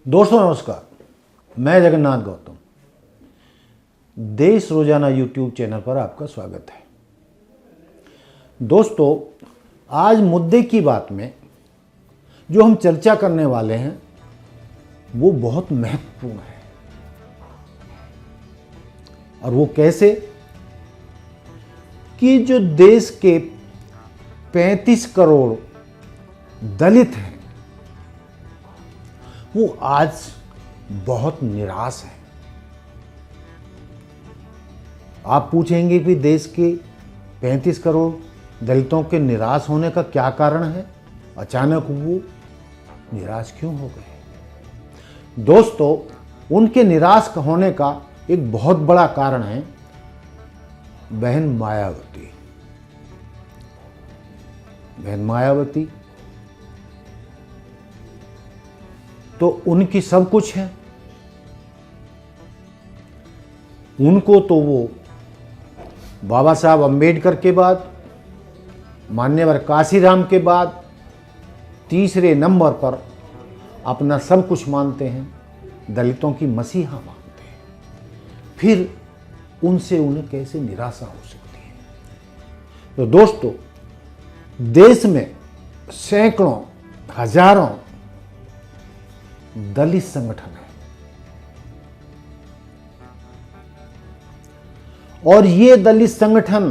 दोस्तों नमस्कार, मैं जगन्नाथ गौतम। देश रोजाना यूट्यूब चैनल पर आपका स्वागत है। दोस्तों, आज मुद्दे की बात में जो हम चर्चा करने वाले हैं वो बहुत महत्वपूर्ण है। और वो कैसे कि जो देश के 35 करोड़ दलित हैं वो आज बहुत निराश है। आप पूछेंगे कि देश के 35 करोड़ दलितों के निराश होने का क्या कारण है, अचानक वो निराश क्यों हो गए। दोस्तों, उनके निराश होने का एक बहुत बड़ा कारण है बहन मायावती। बहन मायावती तो उनकी सब कुछ है। उनको तो वो बाबा साहब अम्बेडकर के बाद, मान्यवर काशीराम के बाद तीसरे नंबर पर अपना सब कुछ मानते हैं, दलितों की मसीहा मानते हैं। फिर उनसे उन्हें कैसे निराशा हो सकती है। तो दोस्तों, देश में सैकड़ों हजारों दलित संगठन है और ये दलित संगठन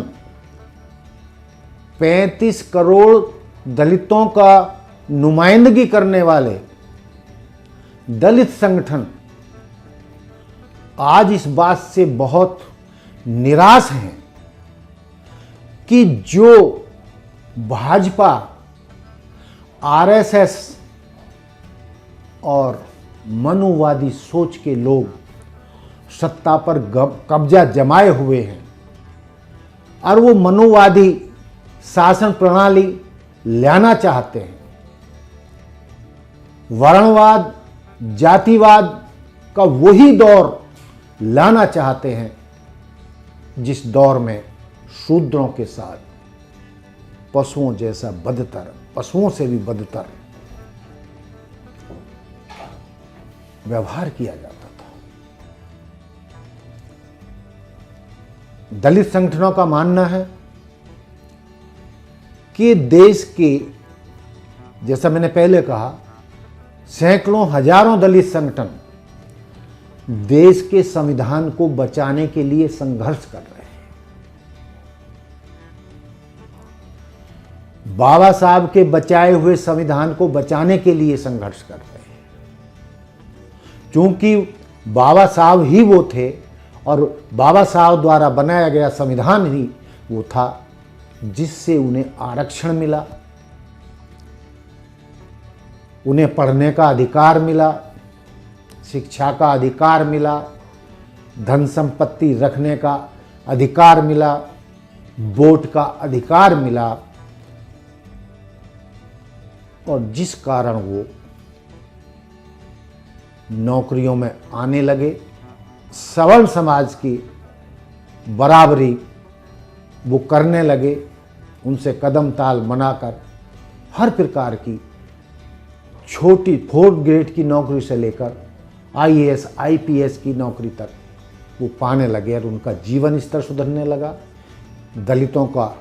35 करोड़ दलितों का नुमाइंदगी करने वाले दलित संगठन आज इस बात से बहुत निराश हैं कि जो भाजपा, आरएसएस और मनुवादी सोच के लोग सत्ता पर कब्जा जमाए हुए हैं और वो मनुवादी शासन प्रणाली लाना चाहते हैं। वर्णवाद, जातिवाद का वही दौर लाना चाहते हैं जिस दौर में शूद्रों के साथ पशुओं जैसा बदतर, पशुओं से भी बदतर व्यवहार किया जाता था। दलित संगठनों का मानना है कि देश के, जैसा मैंने पहले कहा, सैकड़ों हजारों दलित संगठन देश के संविधान को बचाने के लिए संघर्ष कर रहे हैं। बाबा साहब के बचाए हुए संविधान को बचाने के लिए संघर्ष कर रहे हैं, क्योंकि बाबा साहब ही वो थे और बाबा साहब द्वारा बनाया गया संविधान ही वो था जिससे उन्हें आरक्षण मिला, उन्हें पढ़ने का अधिकार मिला, शिक्षा का अधिकार मिला, धन संपत्ति रखने का अधिकार मिला, वोट का अधिकार मिला। और जिस कारण वो नौकरियों में आने लगे, सवर्ण समाज की बराबरी वो करने लगे, उनसे कदम ताल बनाकर हर प्रकार की छोटी 4th ग्रेड की नौकरी से लेकर आईएएस, आईपीएस की नौकरी तक वो पाने लगे और उनका जीवन स्तर सुधरने लगा। दलितों का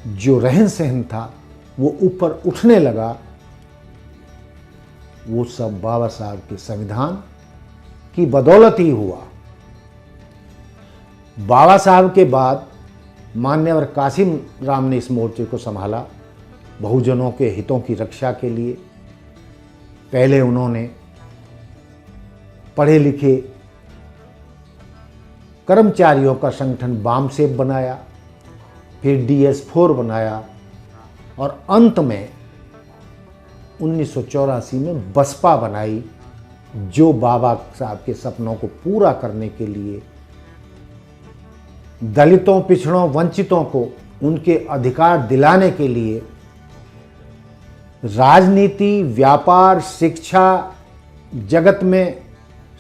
जो रहन सहन था वो ऊपर उठने लगा। वो सब बाबा साहब के संविधान की बदौलत ही हुआ। बाबा साहब के बाद मान्यवर काशीराम ने इस मोर्चे को संभाला बहुजनों के हितों की रक्षा के लिए। पहले उन्होंने पढ़े लिखे कर्मचारियों का संगठन बामसेफ बनाया, फिर DS4 बनाया और अंत में 1984 में बसपा बनाई, जो बाबा साहब के सपनों को पूरा करने के लिए दलितों, पिछड़ों, वंचितों को उनके अधिकार दिलाने के लिए राजनीति, व्यापार, शिक्षा जगत में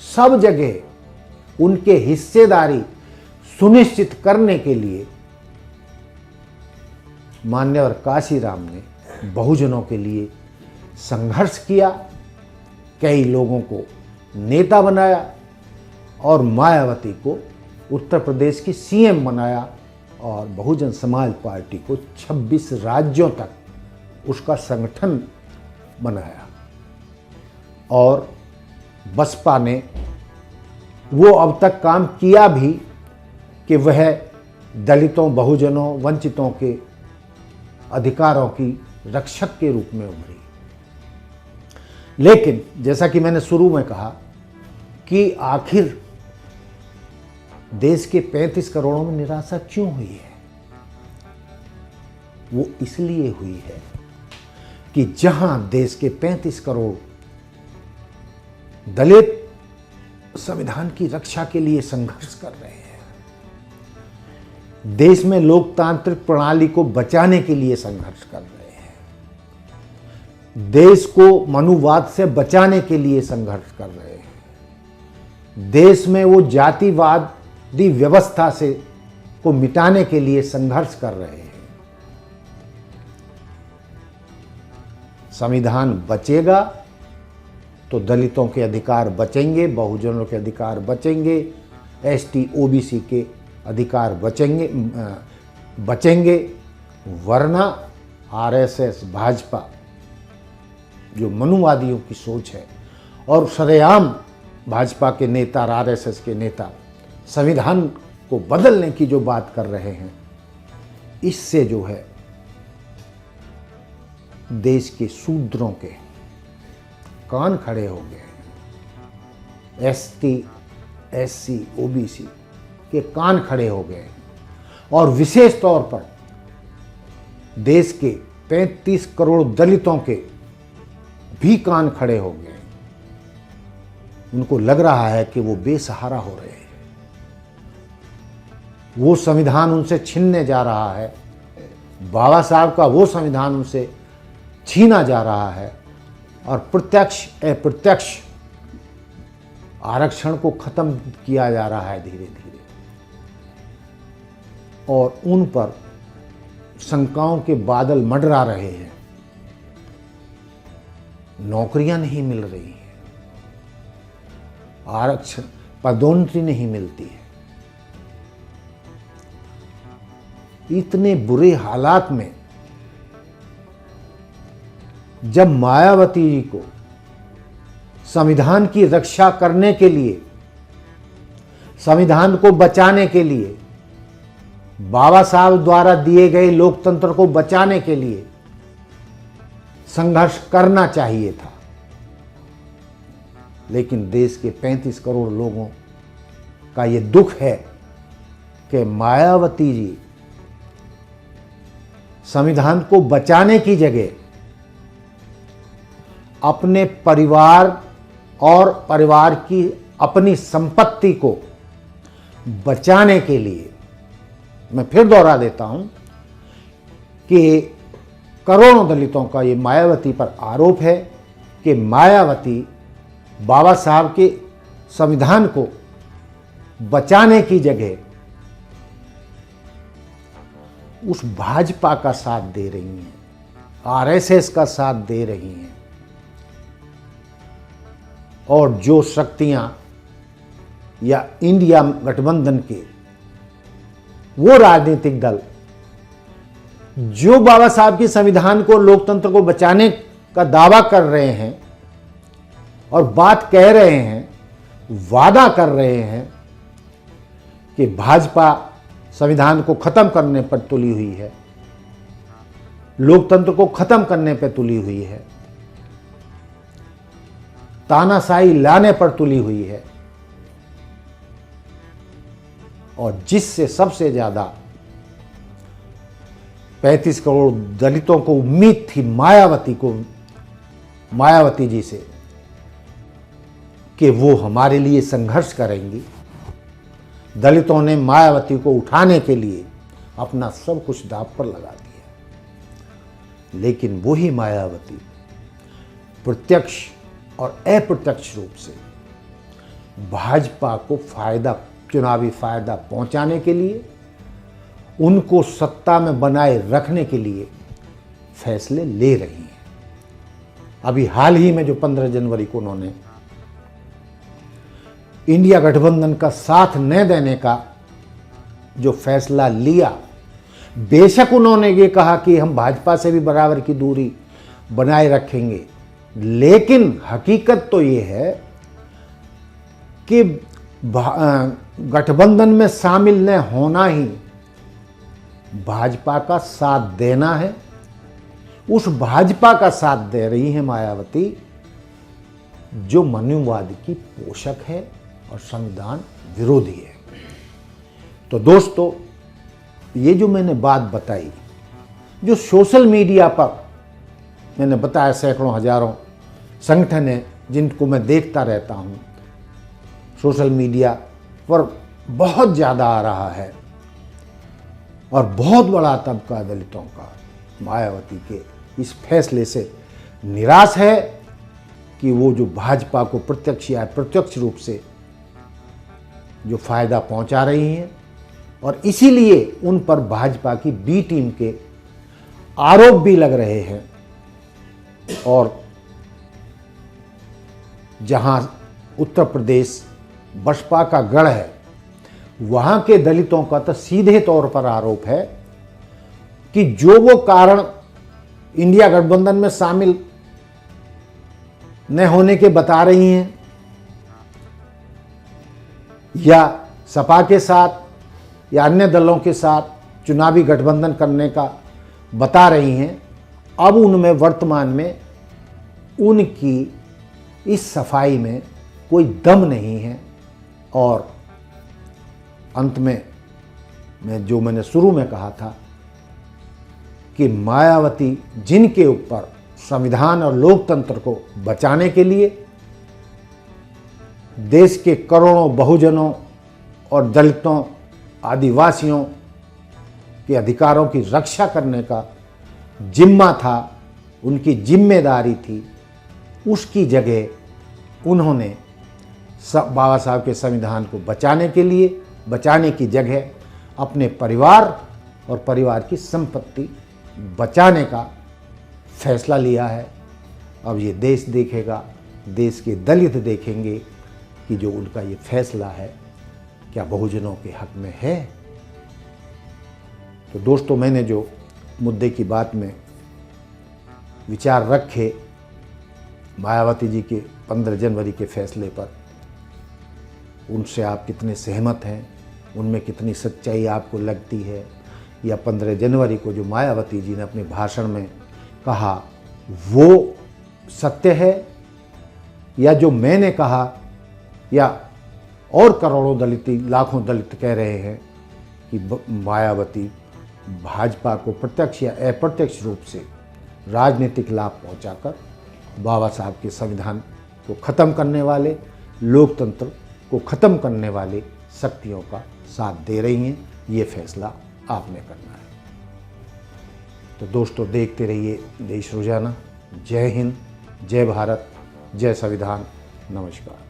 सब जगह उनके हिस्सेदारी सुनिश्चित करने के लिए मान्यवर काशीराम ने बहुजनों के लिए संघर्ष किया। कई लोगों को नेता बनाया और मायावती को उत्तर प्रदेश की सीएम बनाया और बहुजन समाज पार्टी को 26 राज्यों तक उसका संगठन बनाया। और बसपा ने वो अब तक काम किया भी कि वह दलितों, बहुजनों, वंचितों के अधिकारों की रक्षक के रूप में उभरी। लेकिन जैसा कि मैंने शुरू में कहा कि आखिर देश के 35 करोड़ों में निराशा क्यों हुई है? वो इसलिए हुई है कि जहां देश के 35 करोड़ दलित संविधान की रक्षा के लिए संघर्ष कर रहे हैं, देश में लोकतांत्रिक प्रणाली को बचाने के लिए संघर्ष कर रहे हैं, देश को मनुवाद से बचाने के लिए संघर्ष कर रहे हैं, देश में वो जातिवादी व्यवस्था से को मिटाने के लिए संघर्ष कर रहे हैं। संविधान बचेगा तो दलितों के अधिकार बचेंगे, बहुजनों के अधिकार बचेंगे, एसटी ओबीसी के अधिकार बचेंगे, वरना आरएसएस, भाजपा जो मनुवादियों की सोच है और सरेआम भाजपा के नेता और आरएसएस के नेता संविधान को बदलने की जो बात कर रहे हैं, इससे जो है देश के शूद्रों के कान खड़े हो गए, एसटी, एससी, ओबीसी के कान खड़े हो गए और विशेष तौर पर देश के 35 करोड़ दलितों के भी कान खड़े हो गए। उनको लग रहा है कि वो बेसहारा हो रहे हैं, वो संविधान उनसे छीनने जा रहा है, बाबा साहब का वो संविधान उनसे छीना जा रहा है और प्रत्यक्ष अप्रत्यक्ष आरक्षण को खत्म किया जा रहा है धीरे धीरे, और उन पर शंकाओं के बादल मंडरा रहे हैं। नौकरियां नहीं मिल रही हैं, आरक्षण, पदोन्नति नहीं मिलती है। इतने बुरे हालात में जब मायावती जी को संविधान की रक्षा करने के लिए, संविधान को बचाने के लिए, बाबा साहब द्वारा दिए गए लोकतंत्र को बचाने के लिए संघर्ष करना चाहिए था, लेकिन देश के 35 करोड़ लोगों का ये दुख है कि मायावती जी संविधान को बचाने की जगह अपने परिवार और परिवार की अपनी संपत्ति को बचाने के लिए, मैं फिर दोहरा देता हूं कि करोड़ों दलितों का ये मायावती पर आरोप है कि मायावती बाबा साहब के संविधान को बचाने की जगह उस भाजपा का साथ दे रही हैं, आरएसएस का साथ दे रही हैं, और जो शक्तियां या इंडिया गठबंधन के वो राजनीतिक दल जो बाबा साहब के संविधान को, लोकतंत्र को बचाने का दावा कर रहे हैं और बात कह रहे हैं, वादा कर रहे हैं कि भाजपा संविधान को खत्म करने पर तुली हुई है, लोकतंत्र को खत्म करने पर तुली हुई है, तानाशाही लाने पर तुली हुई है, और जिससे सबसे ज्यादा 35 करोड़ दलितों को उम्मीद थी मायावती जी से कि वो हमारे लिए संघर्ष करेंगी। दलितों ने मायावती को उठाने के लिए अपना सब कुछ दांव पर लगा दिया, लेकिन वही मायावती प्रत्यक्ष और अप्रत्यक्ष रूप से भाजपा को चुनावी फायदा पहुंचाने के लिए, उनको सत्ता में बनाए रखने के लिए फैसले ले रही हैं। अभी हाल ही में जो 15 जनवरी को उन्होंने इंडिया गठबंधन का साथ न देने का जो फैसला लिया, बेशक उन्होंने ये कहा कि हम भाजपा से भी बराबर की दूरी बनाए रखेंगे, लेकिन हकीकत तो ये है कि गठबंधन में शामिल न होना ही भाजपा का साथ देना है। उस भाजपा का साथ दे रही है मायावती, जो मनुवाद की पोषक है और संविधान विरोधी है। तो दोस्तों, ये जो मैंने बात बताई, जो सोशल मीडिया पर मैंने बताया सैकड़ों हजारों संगठन हैं जिनको मैं देखता रहता हूँ, सोशल मीडिया पर बहुत ज़्यादा आ रहा है और बहुत बड़ा तबका दलितों का मायावती के इस फैसले से निराश है कि वो जो भाजपा को प्रत्यक्ष या अप्रत्यक्ष रूप से जो फायदा पहुंचा रही हैं, और इसीलिए उन पर भाजपा की बी टीम के आरोप भी लग रहे हैं। और जहां उत्तर प्रदेश बसपा का गढ़ है, वहां के दलितों का तो सीधे तौर पर आरोप है कि जो वो कारण इंडिया गठबंधन में शामिल न होने के बता रही हैं या सपा के साथ या अन्य दलों के साथ चुनावी गठबंधन करने का बता रही हैं, अब उनमें वर्तमान में उनकी इस सफाई में कोई दम नहीं है। और अंत में मैंने शुरू में कहा था कि मायावती जिनके ऊपर संविधान और लोकतंत्र को बचाने के लिए देश के करोड़ों बहुजनों और दलितों, आदिवासियों के अधिकारों की रक्षा करने का जिम्मा था, उनकी जिम्मेदारी थी, उसकी जगह उन्होंने बाबा साहब के संविधान को बचाने की जगह अपने परिवार और परिवार की संपत्ति बचाने का फैसला लिया है। अब ये देश देखेगा, देश के दलित देखेंगे कि जो उनका ये फैसला है क्या बहुजनों के हक में है। तो दोस्तों, मैंने जो मुद्दे की बात में विचार रखे मायावती जी के 15 जनवरी के फैसले पर, उनसे आप कितने सहमत हैं, उनमें कितनी सच्चाई आपको लगती है, या 15 जनवरी को जो मायावती जी ने अपने भाषण में कहा वो सत्य है, या जो मैंने कहा या और करोड़ों दलित, लाखों दलित कह रहे हैं कि मायावती भाजपा को प्रत्यक्ष या अप्रत्यक्ष रूप से राजनीतिक लाभ पहुंचाकर बाबा साहब के संविधान को ख़त्म करने वाले, लोकतंत्र को ख़त्म करने वाले शक्तियों का साथ दे रही हैं। ये फैसला आपने करना है। तो दोस्तों, देखते रहिए देश रोजाना। जय हिंद, जय भारत, जय संविधान। नमस्कार।